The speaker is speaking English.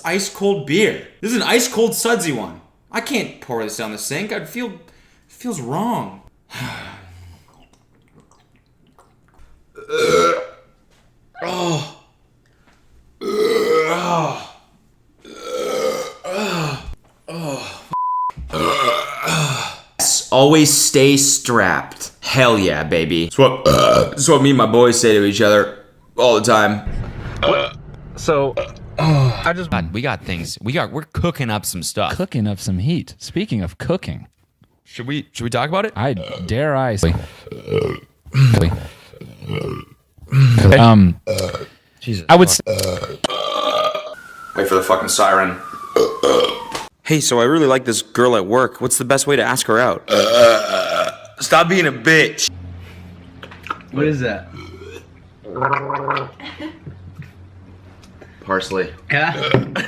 ice cold beer. This is an ice cold sudsy one. I can't pour this down the sink. Feels wrong. Always stay strapped. Hell yeah, baby. That's what me and my boys say to each other all the time. So, God, we got things. We're cooking up some stuff. cooking up some heat. Speaking of cooking, Should we talk about it? I dare I say. Jesus. I would say. Wait for the fucking siren. Hey, so I really like this girl at work. What's the best way to ask her out? Stop being a bitch. What is that? Parsley. Yeah.